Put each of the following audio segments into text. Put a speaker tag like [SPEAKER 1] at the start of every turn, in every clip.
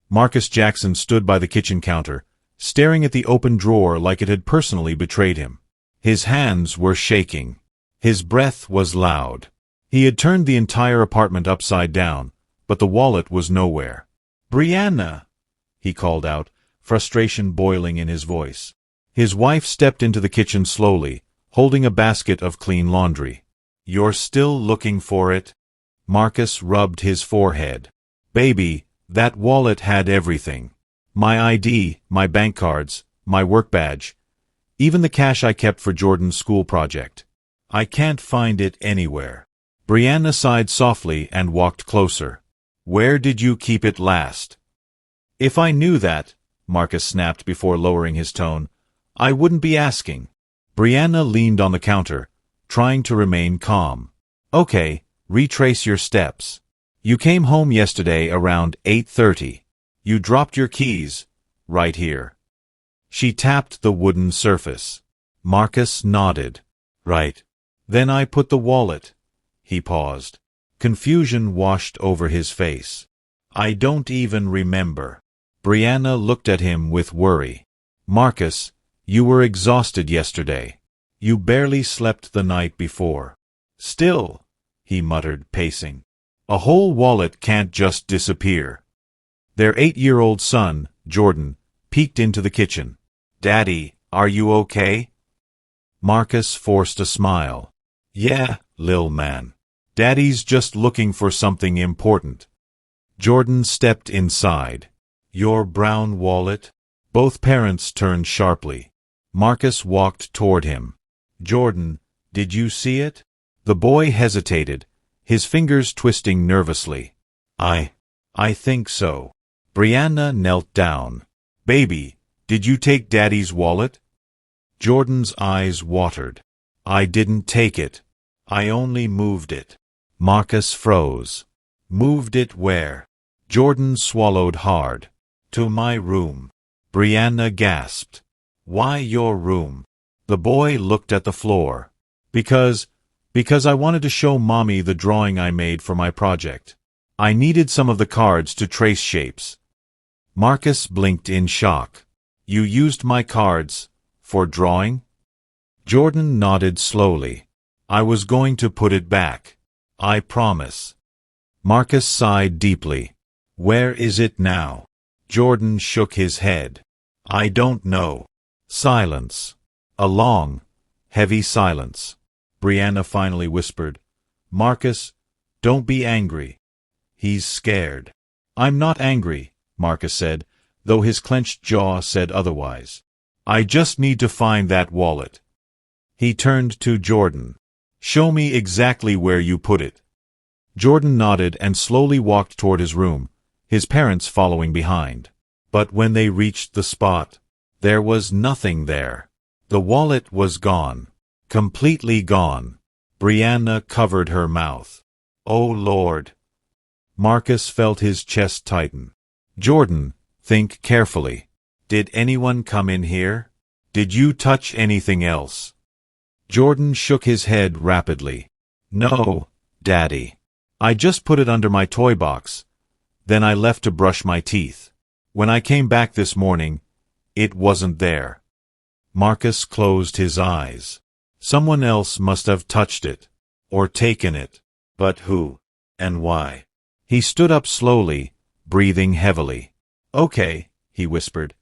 [SPEAKER 1] Marcus Jackson stood by the kitchen counter, staring at the open drawer like it had personally betrayed him. His hands were shaking. His breath was loud. He had turned the entire apartment upside down, but the wallet was nowhere. "Brianna!" he called out, frustration boiling in his voice. His wife stepped into the kitchen slowly, holding a basket of clean laundry. "You're still looking for it?" Marcus rubbed his forehead. "Baby, that wallet had everything. My ID, my bank cards, my work badge, even the cash I kept for Jordan's school project. I can't find it anywhere." Brianna sighed softly and walked closer. "Where did you keep it last?" "If I knew that," Marcus snapped before lowering his tone, "I wouldn't be asking." Brianna leaned on the counter, trying to remain calm. "Okay, retrace your steps. You came home yesterday around 8:30. You dropped your keys, right here." She tapped the wooden surface. Marcus nodded. "Right. Then I put the wallet." He paused. Confusion washed over his face. "I don't even remember." Brianna looked at him with worry. "Marcus, you were exhausted yesterday. You barely slept the night before." "Still," he muttered, pacing. "A whole wallet can't just disappear." Their 8-year-old son, Jordan, peeked into the kitchen. "Daddy, are you okay?" Marcus forced a smile. "Yeah, lil' man. Daddy's just looking for something important." Jordan stepped inside. "Your brown wallet?" Both parents turned sharply. Marcus walked toward him. "Jordan, did you see it?" The boy hesitated, his fingers twisting nervously. I think so." Brianna knelt down. "Baby, did you take Daddy's wallet?" Jordan's eyes watered. "I didn't take it. I only moved it." Marcus froze. "Moved it where?" Jordan swallowed hard. "To my room." Brianna gasped. "Why your room?" The boy looked at the floor. Because I wanted to show Mommy the drawing I made for my project. I needed some of the cards to trace shapes." Marcus blinked in shock. "You used my cards for drawing?" Jordan nodded slowly. "I was going to put it back. I promise." Marcus sighed deeply. "Where is it now?" Jordan shook his head. "I don't know." Silence. A long, heavy silence. Brianna finally whispered, "Marcus, don't be angry. He's scared." "I'm not angry," Marcus said, though his clenched jaw said otherwise. "I just need to find that wallet." He turned to Jordan. "Show me exactly where you put it." Jordan nodded and slowly walked toward his room, his parents following behind. But when they reached the spot, there was nothing there. The wallet was gone. Completely gone. Brianna covered her mouth. "Oh Lord." Marcus felt his chest tighten. "Jordan, think carefully. Did anyone come in here? Did you touch anything else?" Jordan shook his head rapidly. "No, Daddy. I just put it under my toy box. Then I left to brush my teeth. When I came back this morning, it wasn't there." Marcus closed his eyes. Someone else must have touched it, or taken it. But who? And why? He stood up slowly, breathing heavily. "Okay," he whispered.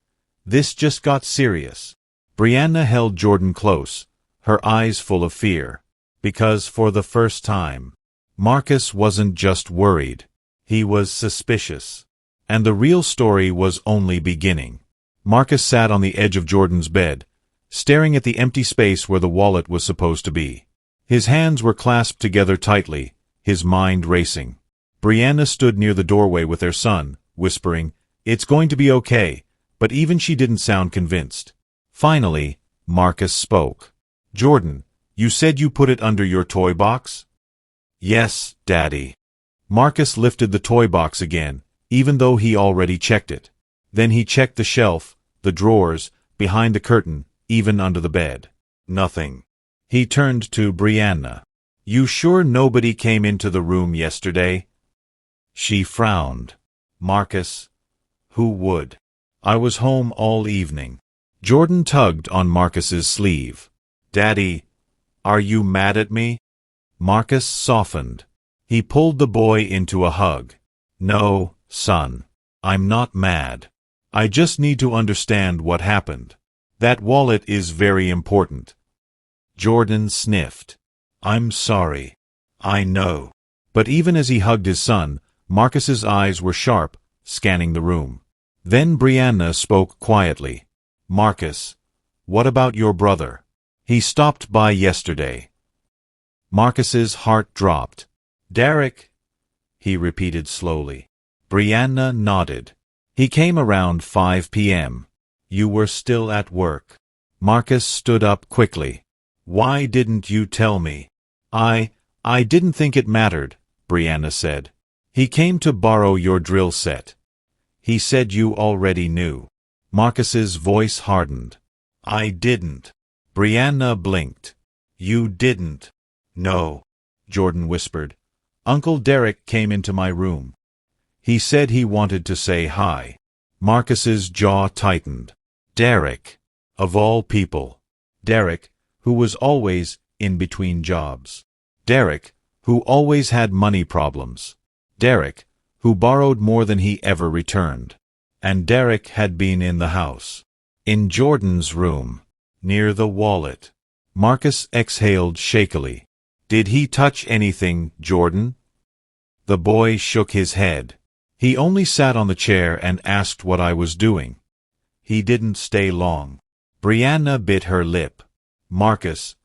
[SPEAKER 1] "This just got serious." Brianna held Jordan close, her eyes full of fear. Because for the first time, Marcus wasn't just worried. He was suspicious. And the real story was only beginning. Marcus sat on the edge of Jordan's bed, staring at the empty space where the wallet was supposed to be. His hands were clasped together tightly, his mind racing. Brianna stood near the doorway with their son, whispering, "It's going to be okay," but even she didn't sound convinced. Finally, Marcus spoke. "Jordan, you said you put it under your toy box?" "Yes, Daddy." Marcus lifted the toy box again, even though he already checked it. Then he checked the shelf, the drawers, behind the curtain, even under the bed. Nothing. He turned to Brianna. "You sure nobody came into the room yesterday?" She frowned. "Marcus, Who would? I was home all evening. Jordan tugged on Marcus's sleeve. Daddy, are you mad at me? Marcus softened. He pulled the boy into a hug. No, son. I'm not mad. I just need to understand what happened. That wallet is very important. Jordan sniffed. I'm sorry. I know. But even as he hugged his son, Marcus's eyes were sharp, scanning the room. Then Brianna spoke quietly. Marcus, what about your brother? He stopped by yesterday. Marcus's heart dropped. Derek, he repeated slowly. Brianna nodded. He came around 5 p.m. You were still at work. Marcus stood up quickly. Why didn't you tell me? I didn't think it mattered, Brianna said. He came to borrow your drill set. He said you already knew. Marcus's voice hardened. I didn't. Brianna blinked. You didn't. No, Jordan whispered. Uncle Derek came into my room. He said he wanted to say hi. Marcus's jaw tightened. Derek. Of all people. Derek, who was always in between jobs. Derek, who always had money problems. Derek, who borrowed more than he ever returned. And Derek had been in the house. In Jordan's room. Near the wallet. Marcus exhaled shakily. Did he touch anything, Jordan? The boy shook his head. He only sat on the chair and asked what I was doing. He didn't stay long. Brianna bit her lip. Marcus,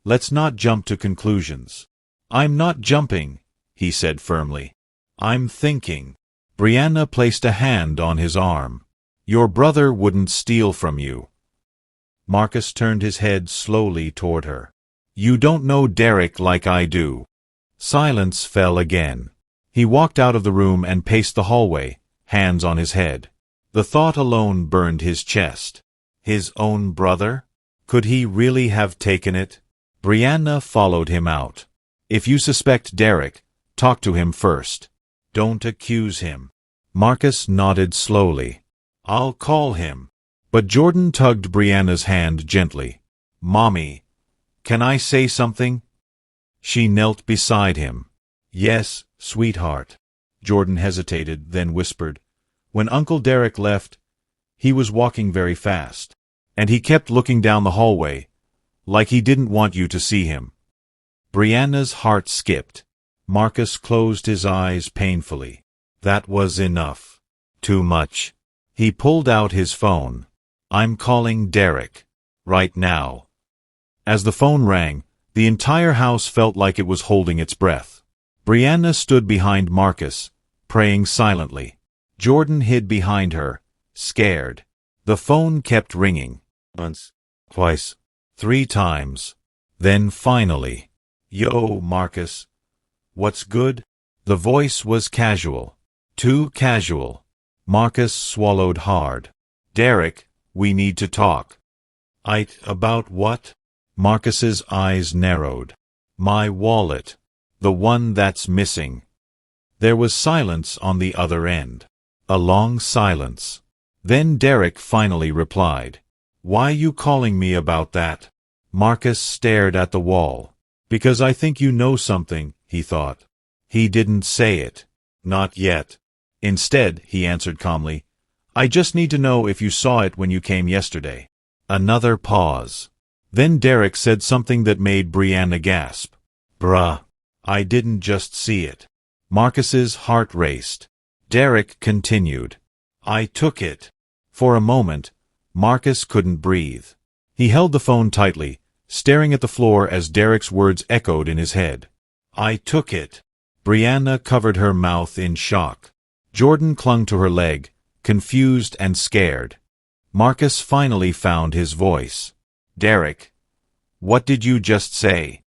[SPEAKER 1] let's not jump to conclusions. I'm not jumping, he said firmly. I'm thinking. Brianna placed a hand on his arm. Your brother wouldn't steal from you. Marcus turned his head slowly toward her. You don't know Derek like I do. Silence fell again. He walked out of the room and paced the hallway, hands on his head. The thought alone burned his chest. His own brother? Could he really have taken it? Brianna followed him out. If you suspect Derek, talk to him first. Don't accuse him. Marcus nodded slowly. I'll call him. But Jordan tugged Brianna's hand gently. Mommy, can I say something? She knelt beside him. Yes, sweetheart. Jordan hesitated, then whispered. When Uncle Derek left, he was walking very fast, and he kept looking down the hallway, like he didn't want you to see him. Brianna's heart skipped. Marcus closed his eyes painfully. That was enough. Too much. He pulled out his phone. I'm calling Derek. Right now. As the phone rang, the entire house felt like it was holding its breath. Brianna stood behind Marcus, praying silently. Jordan hid behind her, scared. The phone kept ringing. Once, twice, 3 times. Then finally. Yo, Marcus. What's good? The voice was casual. Too casual. Marcus swallowed hard. Derek, we need to talk. About what? Marcus's eyes narrowed. My wallet. The one that's missing. There was silence on the other end. A long silence. Then Derek finally replied. Why you calling me about that? Marcus stared at the wall. Because I think you know something, he thought. He didn't say it. Not yet. Instead, he answered calmly, I just need to know if you saw it when you came yesterday. Another pause. Then Derek said something that made Brianna gasp. Bruh. I didn't just see it. Marcus's heart raced. Derek continued. I took it. For a moment, Marcus couldn't breathe. He held the phone tightly, staring at the floor as Derek's words echoed in his head. I took it. Brianna covered her mouth in shock. Jordan clung to her leg, confused and scared. Marcus finally found his voice. Derek, what did you just say?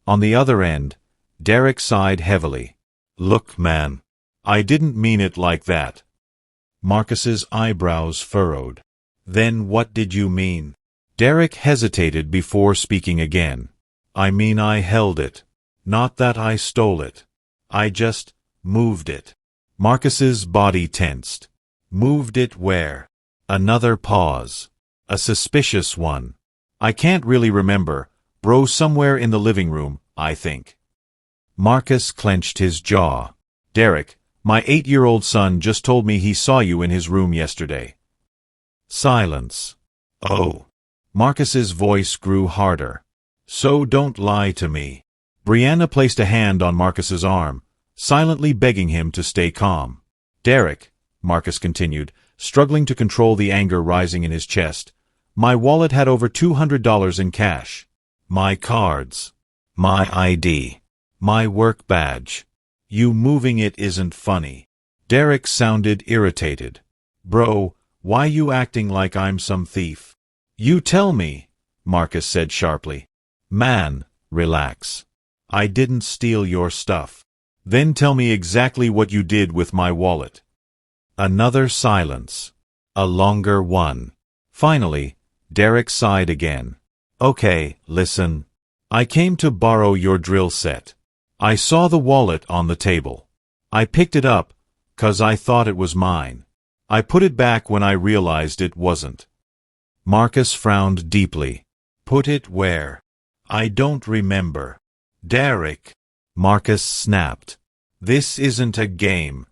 [SPEAKER 1] On the other end, Derek sighed heavily. Look, man, I didn't mean it like that. Marcus's eyebrows furrowed. Then what did you mean? Derek hesitated before speaking again. I mean I held it. Not that I stole it. I just moved it. Marcus's body tensed. Moved it where? Another pause. A suspicious one. I can't really remember. Bro, somewhere in the living room, I think. Marcus clenched his jaw. Derek, my 8-year-old son just told me he saw you in his room yesterday. Silence. Oh. Marcus's voice grew harder. So don't lie to me. Brianna placed a hand on Marcus's arm, silently begging him to stay calm. Derek, Marcus continued, struggling to control the anger rising in his chest, my wallet had over $200 in cash. My cards. My ID. My work badge. You moving it isn't funny. Derek sounded irritated. Bro, why you acting like I'm some thief? You tell me, Marcus said sharply. Man, relax. I didn't steal your stuff. Then tell me exactly what you did with my wallet. Another silence. A longer one. Finally, Derek sighed again. Okay, listen. I came to borrow your drill set. I saw the wallet on the table. I picked it up, 'cause I thought it was mine. I put it back when I realized it wasn't. Marcus frowned deeply. Put it where? I don't remember. Derek, Marcus snapped. This isn't a game.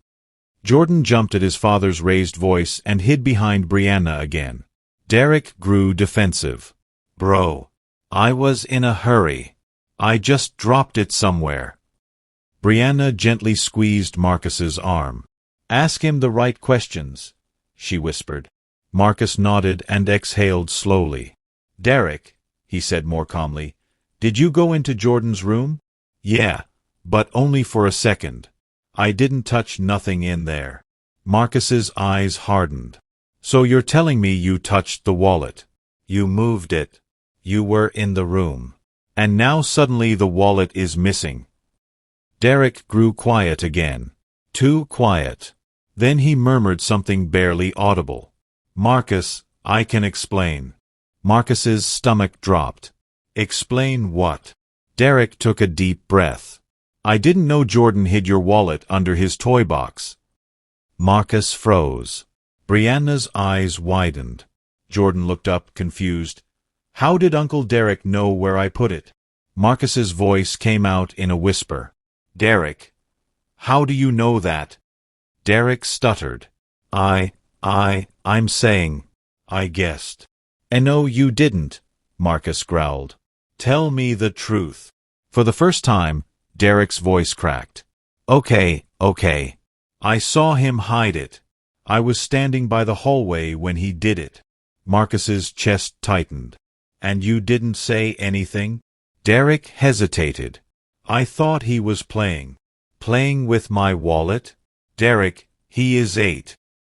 [SPEAKER 1] Jordan jumped at his father's raised voice and hid behind Brianna again. Derek grew defensive. Bro, I was in a hurry. I just dropped it somewhere. Brianna gently squeezed Marcus's arm. Ask him the right questions, she whispered. Marcus nodded and exhaled slowly. Derek, he said more calmly, did you go into Jordan's room? Yeah, but only for a second. I didn't touch nothing in there. Marcus's eyes hardened. So you're telling me you touched the wallet? You moved it. You were in the room. And now suddenly the wallet is missing. Derek grew quiet again. Too quiet. Then he murmured something barely audible. Marcus, I can explain. Marcus's stomach dropped. Explain what? Derek took a deep breath. I didn't know Jordan hid your wallet under his toy box. Marcus froze. Brianna's eyes widened. Jordan looked up, confused. How did Uncle Derek know where I put it? Marcus's voice came out in a whisper. Derek, how do you know that? Derek stuttered. I'm saying, I guessed. No, you didn't, Marcus growled. Tell me the truth. For the first time, Derek's voice cracked. Okay. I saw him hide it. I was standing by the hallway when he did it. Marcus's chest tightened. And you didn't say anything? Derek hesitated. I thought he was playing. Playing with my wallet? Derek, he is 8.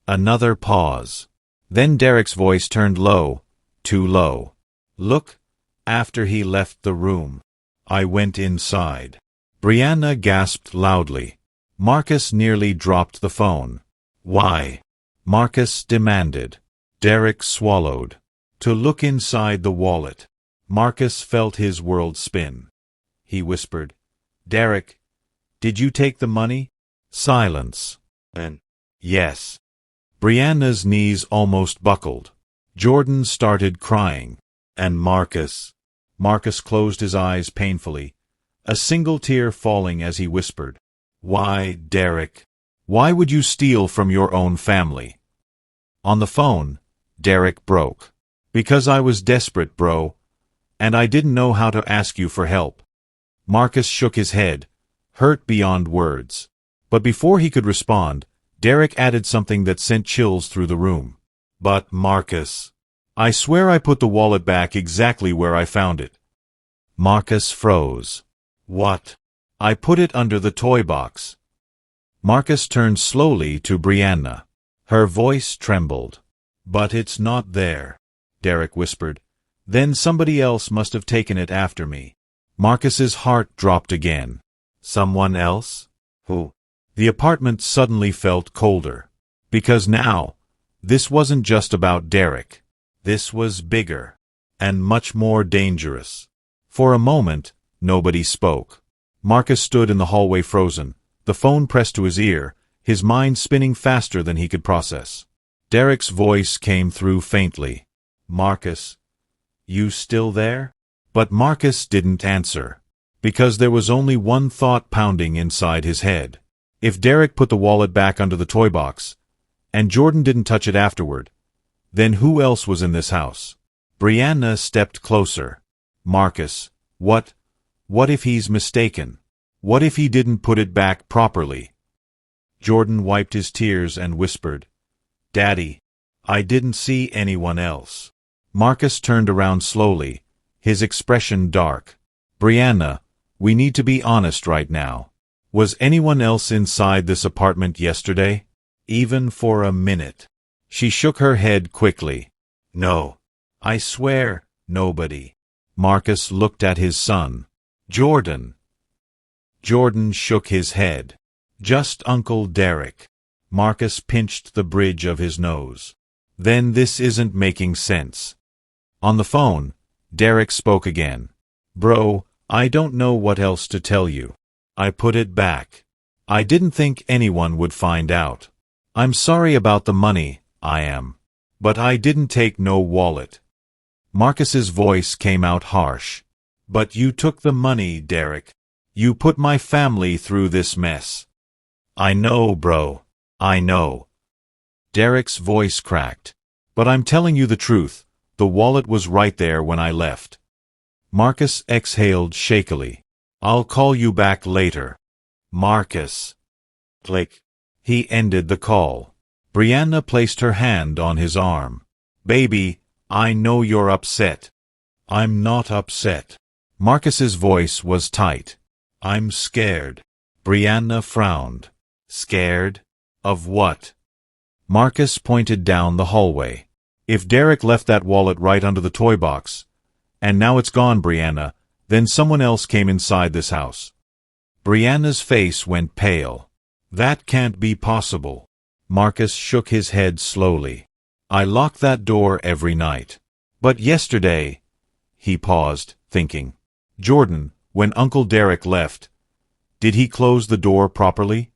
[SPEAKER 1] Another pause. Then Derek's voice turned low, too low. Look, after he left the room, I went inside. Brianna gasped loudly. Marcus nearly dropped the phone. Why? Marcus demanded. Derek swallowed. To look inside the wallet. Marcus felt his world spin. He whispered, Derek, did you take the money? Silence. Yes. Brianna's knees almost buckled. Jordan started crying. And Marcus closed his eyes painfully, a single tear falling as he whispered, Why, Derek? Why would you steal from your own family? On the phone, Derek broke. Because I was desperate, bro. And I didn't know how to ask you for help. Marcus shook his head, hurt beyond words. But before he could respond, Derek added something that sent chills through the room. But Marcus, I swear I put the wallet back exactly where I found it. Marcus froze. What? I put it under the toy box. Marcus turned slowly to Brianna. Her voice trembled. But it's not there, Derek whispered. Then somebody else must have taken it after me. Marcus's heart dropped again. Someone else? Who? The apartment suddenly felt colder. Because now, this wasn't just about Derek. This was bigger. And much more dangerous. For a moment, nobody spoke. Marcus stood in the hallway frozen, the phone pressed to his ear, his mind spinning faster than he could process. Derek's voice came through faintly. Marcus, you still there? But Marcus didn't answer, because there was only one thought pounding inside his head. If Derek put the wallet back under the toy box, and Jordan didn't touch it afterward, then who else was in this house? Brianna stepped closer. Marcus, what if he's mistaken? What if he didn't put it back properly? Jordan wiped his tears and whispered, Daddy, I didn't see anyone else. Marcus turned around slowly, his expression dark. Brianna, we need to be honest right now. Was anyone else inside this apartment yesterday? Even for a minute? She shook her head quickly. No. I swear, nobody. Marcus looked at his son. Jordan. Jordan shook his head. Just Uncle Derek. Marcus pinched the bridge of his nose. Then this isn't making sense. On the phone, Derek spoke again. Bro, I don't know what else to tell you. I put it back. I didn't think anyone would find out. I'm sorry about the money, I am. But I didn't take no wallet. Marcus's voice came out harsh. But you took the money, Derek. You put my family through this mess. I know, bro. I know. Derek's voice cracked. But I'm telling you the truth. The wallet was right there when I left. Marcus exhaled shakily. I'll call you back later. Marcus. Click. He ended the call. Brianna placed her hand on his arm. Baby, I know you're upset. I'm not upset. Marcus's voice was tight. I'm scared. Brianna frowned. Scared? Of what? Marcus pointed down the hallway. If Derek left that wallet right under the toy box, and now it's gone, Brianna, then someone else came inside this house. Brianna's face went pale. That can't be possible. Marcus shook his head slowly. I lock that door every night. But yesterday... He paused, thinking. Jordan, when Uncle Derek left, did he close the door properly?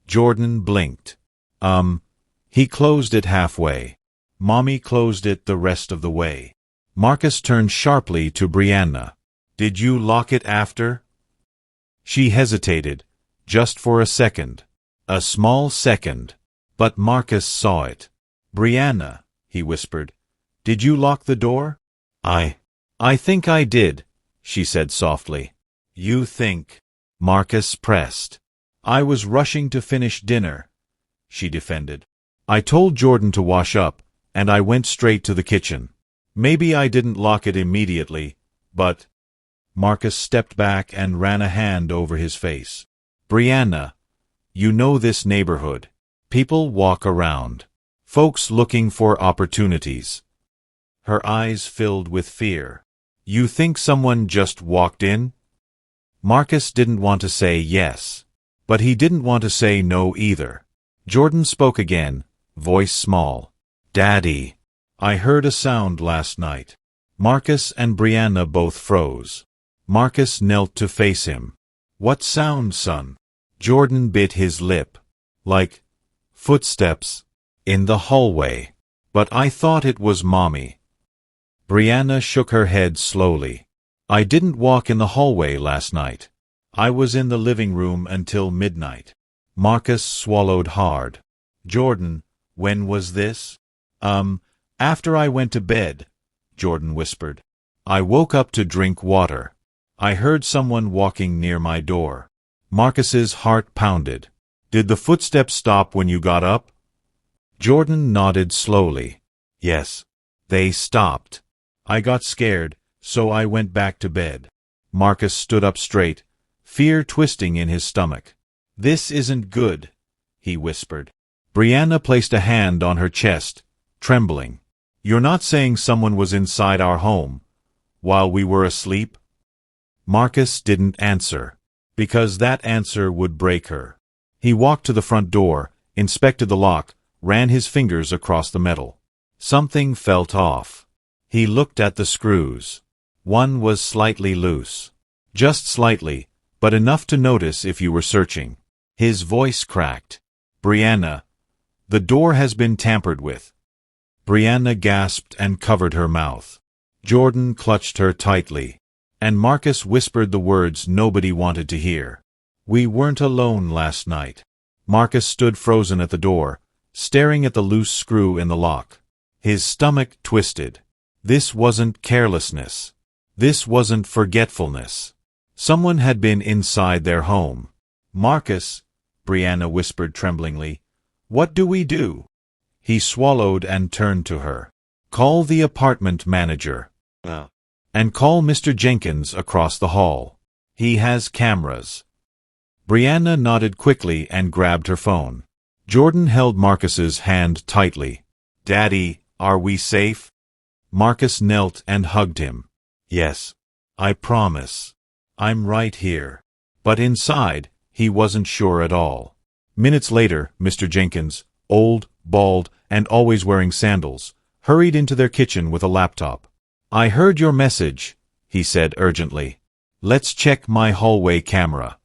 [SPEAKER 1] Jordan blinked. He closed it halfway. Mommy closed it the rest of the way. Marcus turned sharply to Brianna. Did you lock it after? She hesitated, just for a second. A small second. But Marcus saw it. Brianna, he whispered, did you lock the door? I think I did, she said softly. You think? Marcus pressed. I was rushing to finish dinner, she defended. I told Jordan to wash up, and I went straight to the kitchen. Maybe I didn't lock it immediately, but... Marcus stepped back and ran a hand over his face. Brianna, you know this neighborhood. People walk around. Folks looking for opportunities. Her eyes filled with fear. You think someone just walked in? Marcus didn't want to say yes, but he didn't want to say no either. Jordan spoke again, voice small. Daddy, I heard a sound last night. Marcus and Brianna both froze. Marcus knelt to face him. What sound, son? Jordan bit his lip. Like footsteps in the hallway. But I thought it was Mommy. Brianna shook her head slowly. I didn't walk in the hallway last night. I was in the living room until midnight. Marcus swallowed hard. Jordan, when was this? After I went to bed, Jordan whispered. I woke up to drink water. I heard someone walking near my door. Marcus's heart pounded. Did the footsteps stop when you got up? Jordan nodded slowly. Yes, they stopped. I got scared, so I went back to bed. Marcus stood up straight, fear twisting in his stomach. This isn't good, he whispered. Brianna placed a hand on her chest, trembling. You're not saying someone was inside our home while we were asleep? Marcus didn't answer, because that answer would break her. He walked to the front door, inspected the lock, ran his fingers across the metal. Something felt off. He looked at the screws. One was slightly loose. Just slightly, but enough to notice if you were searching. His voice cracked. Brianna, The door has been tampered with. Brianna gasped and covered her mouth. Jordan clutched her tightly, and Marcus whispered the words nobody wanted to hear. We weren't alone last night. Marcus stood frozen at the door, staring at the loose screw in the lock. His stomach twisted. This wasn't carelessness. This wasn't forgetfulness. Someone had been inside their home. Marcus, Brianna whispered tremblingly, what do we do? He swallowed and turned to her. Call the apartment manager. And call Mr. Jenkins across the hall. He has cameras. Brianna nodded quickly and grabbed her phone. Jordan held Marcus's hand tightly. Daddy, are we safe? Marcus knelt and hugged him. Yes. I promise. I'm right here. But inside, he wasn't sure at all. Minutes later, Mr. Jenkins, old, bald, and always wearing sandals, hurried into their kitchen with a laptop. I heard your message, he said urgently. Let's check my hallway camera.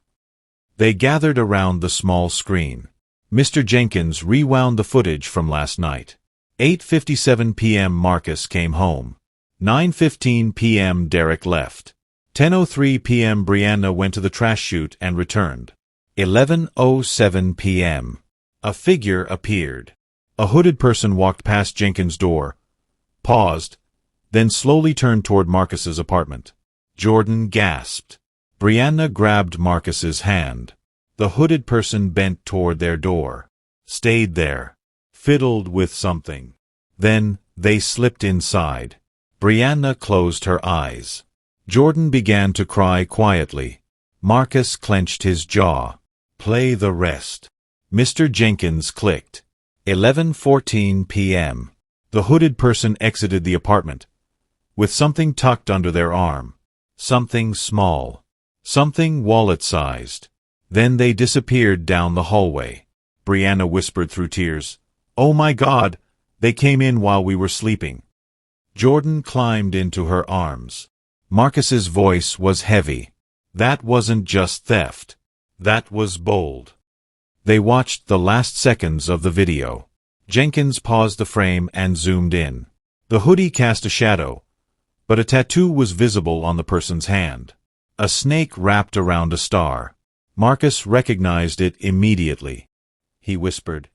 [SPEAKER 1] They gathered around the small screen. Mr. Jenkins rewound the footage from last night. 8:57 p.m. Marcus came home. 9:15 p.m. Derek left. 10:03 p.m. Brianna went to the trash chute and returned. 11:07 p.m. A figure appeared. A hooded person walked past Jenkins' door, paused, then slowly turned toward Marcus's apartment. Jordan gasped. Brianna grabbed Marcus's hand. The hooded person bent toward their door, stayed there, fiddled with something. Then they slipped inside. Brianna closed her eyes. Jordan began to cry quietly. Marcus clenched his jaw. Play the rest. Mr. Jenkins clicked. 11:14 p.m. The hooded person exited the apartment, with something tucked under their arm. Something small. Something wallet-sized. Then they disappeared down the hallway. Brianna whispered through tears, Oh my God, they came in while we were sleeping. Jordan climbed into her arms. Marcus's voice was heavy. That wasn't just theft. That was bold. They watched the last seconds of the video. Jenkins paused the frame and zoomed in. The hoodie cast a shadow, but a tattoo was visible on the person's hand. A snake wrapped around a star. Marcus recognized it immediately. He whispered,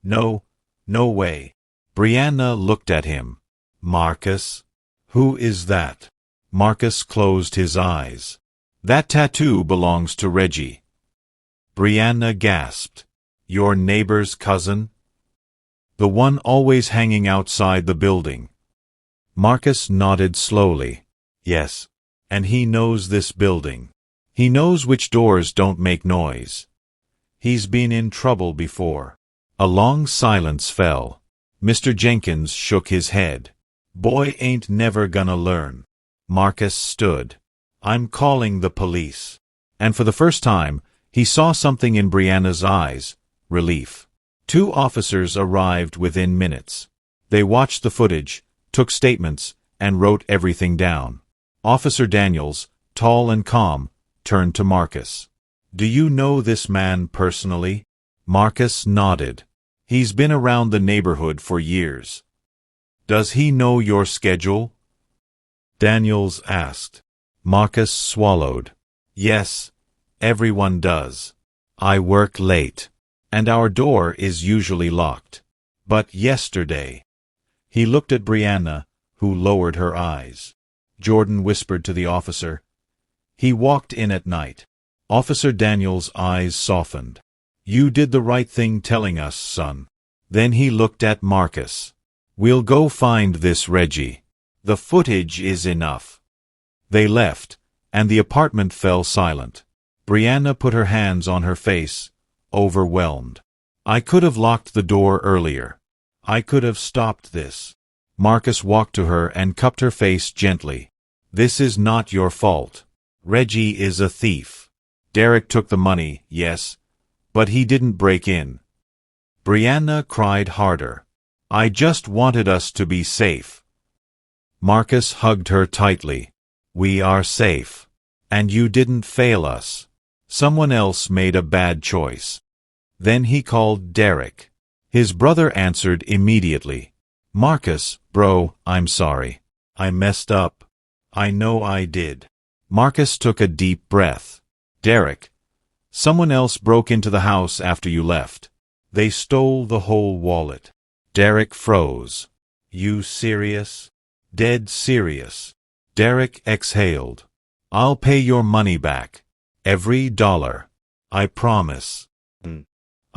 [SPEAKER 1] No way. Brianna looked at him. Marcus? Who is that? Marcus closed his eyes. That tattoo belongs to Reggie. Brianna gasped. Your neighbor's cousin? The one always hanging outside the building. Marcus nodded slowly. Yes, and he knows this building. He knows which doors don't make noise. He's been in trouble before. A long silence fell. Mr. Jenkins shook his head. Boy ain't never gonna learn. Marcus stood. I'm calling the police. And for the first time, he saw something in Brianna's eyes. Relief. 2 officers arrived within minutes. They watched the footage, took statements, and wrote everything down. Officer Daniels, tall and calm, turned to Marcus. Do you know this man personally? Marcus nodded. He's been around the neighborhood for years. Does he know your schedule? Daniels asked. Marcus swallowed. Yes, everyone does. I work late, and our door is usually locked. But yesterday... He looked at Brianna, who lowered her eyes. Jordan whispered to the officer. He walked in at night. Officer Daniels' eyes softened. You did the right thing telling us, son. Then he looked at Marcus. We'll go find this Reggie. The footage is enough. They left, and the apartment fell silent. Brianna put her hands on her face, overwhelmed. I could have locked the door earlier. I could have stopped this. Marcus walked to her and cupped her face gently. This is not your fault. Reggie is a thief. Derek took the money, yes, but he didn't break in. Brianna cried harder. I just wanted us to be safe. Marcus hugged her tightly. We are safe. And you didn't fail us. Someone else made a bad choice. Then he called Derek. His brother answered immediately. Marcus, bro, I'm sorry. I messed up. I know I did. Marcus took a deep breath. Derek, someone else broke into the house after you left. They stole the whole wallet. Derek froze. You serious? Dead serious. Derek exhaled. I'll pay your money back. Every dollar. I promise.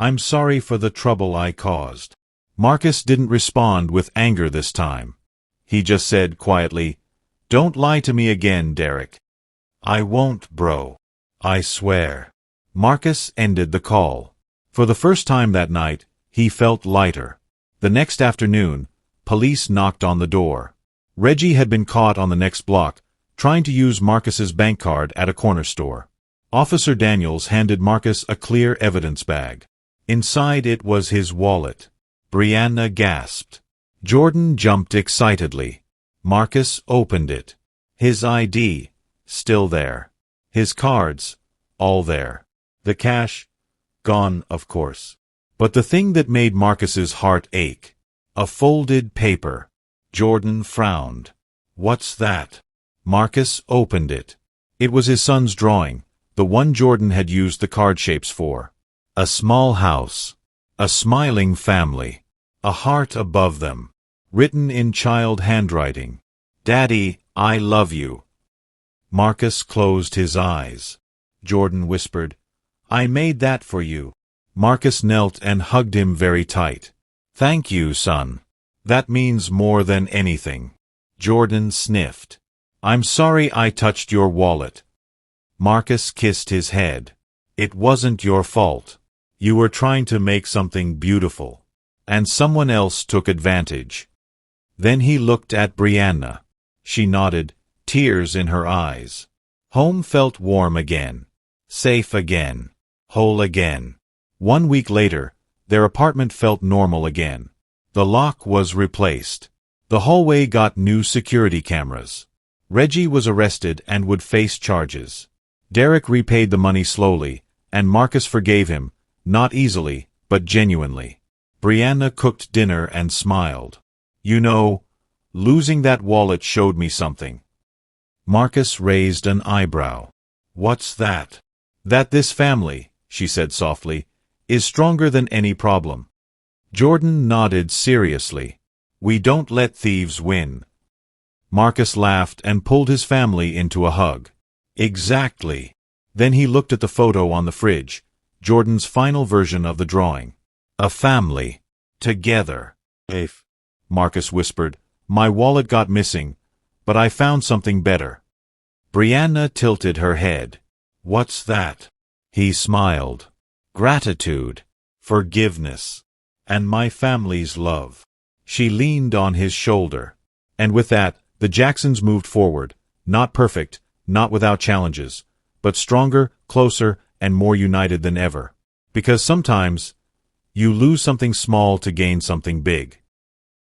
[SPEAKER 1] I'm sorry for the trouble I caused. Marcus didn't respond with anger this time. He just said quietly, Don't lie to me again, Derek. I won't, bro. I swear. Marcus ended the call. For the first time that night, he felt lighter. The next afternoon, police knocked on the door. Reggie had been caught on the next block, trying to use Marcus's bank card at a corner store. Officer Daniels handed Marcus a clear evidence bag. Inside it was his wallet. Brianna gasped. Jordan jumped excitedly. Marcus opened it. His ID, still there. His cards, all there. The cash, gone, of course. But the thing that made Marcus's heart ache, a folded paper. Jordan frowned. What's that? Marcus opened it. It was his son's drawing, the one Jordan had used the card shapes for. A small house, a smiling family, a heart above them, written in child handwriting. Daddy, I love you. Marcus closed his eyes. Jordan whispered, I made that for you. Marcus knelt and hugged him very tight. Thank you, son. That means more than anything. Jordan sniffed. I'm sorry I touched your wallet. Marcus kissed his head. It wasn't your fault. You were trying to make something beautiful, and someone else took advantage. Then he looked at Brianna. She nodded, tears in her eyes. Home felt warm again, safe again, whole again. 1 week later, their apartment felt normal again. The lock was replaced. The hallway got new security cameras. Reggie was arrested and would face charges. Derek repaid the money slowly, and Marcus forgave him, not easily, but genuinely. Brianna cooked dinner and smiled. You know, losing that wallet showed me something. Marcus raised an eyebrow. What's that? That this family, she said softly, is stronger than any problem. Jordan nodded seriously. We don't let thieves win. Marcus laughed and pulled his family into a hug. Exactly. Then he looked at the photo on the fridge, Jordan's final version of the drawing. A family. Together. If, Marcus whispered, my wallet got missing, but I found something better. Brianna tilted her head. What's that? He smiled. Gratitude. Forgiveness. And my family's love. She leaned on his shoulder. And with that, the Jacksons moved forward, not perfect, not without challenges, but stronger, closer, and more united than ever. Because sometimes, you lose something small to gain something big.